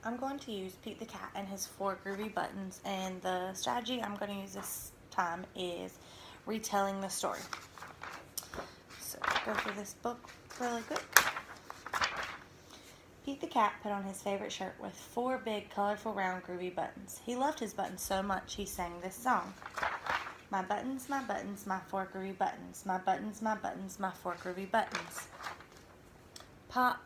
I'm going to use Pete the Cat and his 4 groovy buttons, and the strategy I'm going to use this time is retelling the story. So go through this book really quick. Pete the Cat put on his favorite shirt with 4 big, colorful, round, groovy buttons. He loved his buttons so much he sang this song. My buttons, my 4 groovy buttons. My buttons, my 4 groovy buttons. Pop.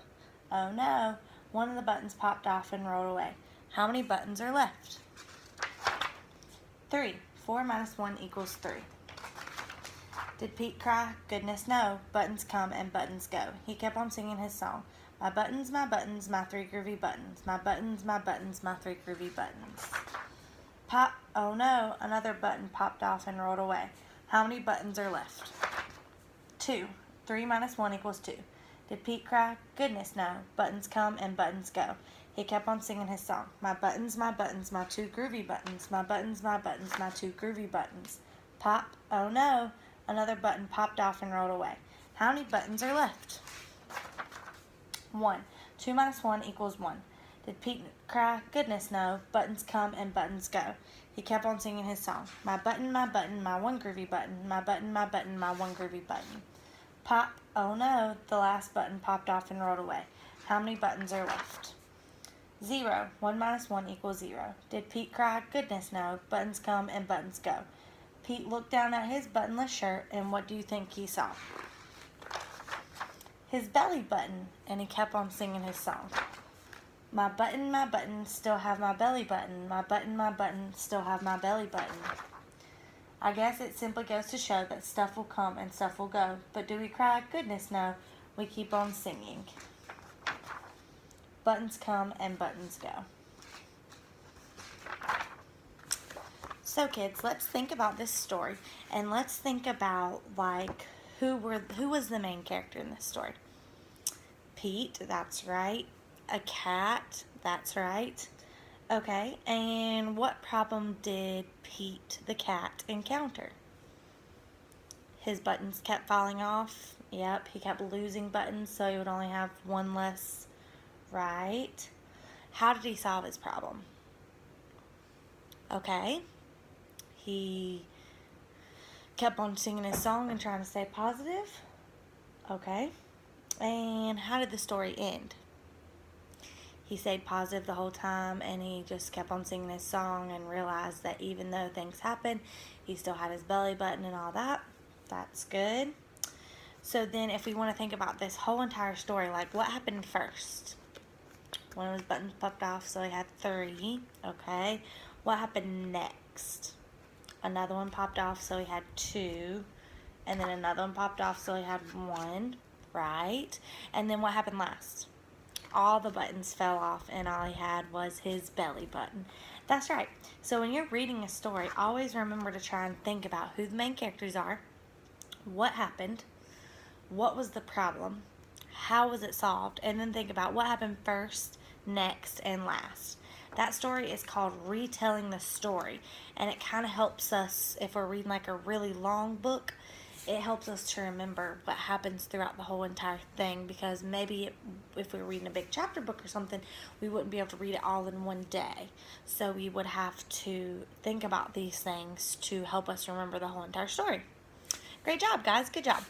Oh no. One of the buttons popped off and rolled away. How many buttons are left? 3. 4 minus 1 equals 3. Did Pete cry? Goodness no. Buttons come and buttons go. He kept on singing his song. My buttons, my 3 groovy buttons. My buttons, my 3 groovy buttons. Pop. Oh no. Another button popped off and rolled away. How many buttons are left? 2. 3 minus 1 equals 2. Did Pete cry? Goodness no. Buttons come and buttons go. He kept on singing his song. My buttons, my 2 groovy buttons. My buttons, my 2 groovy buttons. Pop. Oh no. Another button popped off and rolled away. How many buttons are left? 1. 2 minus 1 equals 1. Did Pete cry? Goodness no. Buttons come and buttons go. He kept on singing his song. My button, my 1 groovy button. My button, my 1 groovy button. Pop. Oh no. The last button popped off and rolled away. How many buttons are left? 0. 1 minus 1 equals 0. Did Pete cry? Goodness no. Buttons come and buttons go. Pete looked down at his buttonless shirt, and what do you think he saw? His belly button, and he kept on singing his song. My button, still have my belly button. My button, still have my belly button. I guess it simply goes to show that stuff will come and stuff will go. But do we cry? Goodness no. We keep on singing. Buttons come and buttons go. So kids, let's think about this story, and let's think about who was the main character in this story. Pete, that's right. A cat, that's right. Okay, and what problem did Pete the cat encounter? His buttons kept falling off. Yep, he kept losing buttons, so he would only have one less. Right. How did he solve his problem? Okay. He kept on singing his song and trying to stay positive. Okay. And how did the story end? He stayed positive the whole time, and he just kept on singing his song and realized that even though things happened, he still had his belly button and all that. That's good. So then if we want to think about this whole entire story, like what happened first? One of his buttons popped off, so he had 3. Okay. What happened next? Another one popped off, so he had 2. And then another one popped off, so he had 1. Right. And then what happened last? All the buttons fell off, and all he had was his belly button. That's right. So when you're reading a story, always remember to try and think about who the main characters are, what happened, what was the problem, how was it solved, and then think about what happened first, next, and last. That story is called Retelling the Story, and it kind of helps us, if we're reading like a really long book, it helps us to remember what happens throughout the whole entire thing, because maybe if we were reading a big chapter book or something, we wouldn't be able to read it all in one day. So we would have to think about these things to help us remember the whole entire story. Great job, guys. Good job.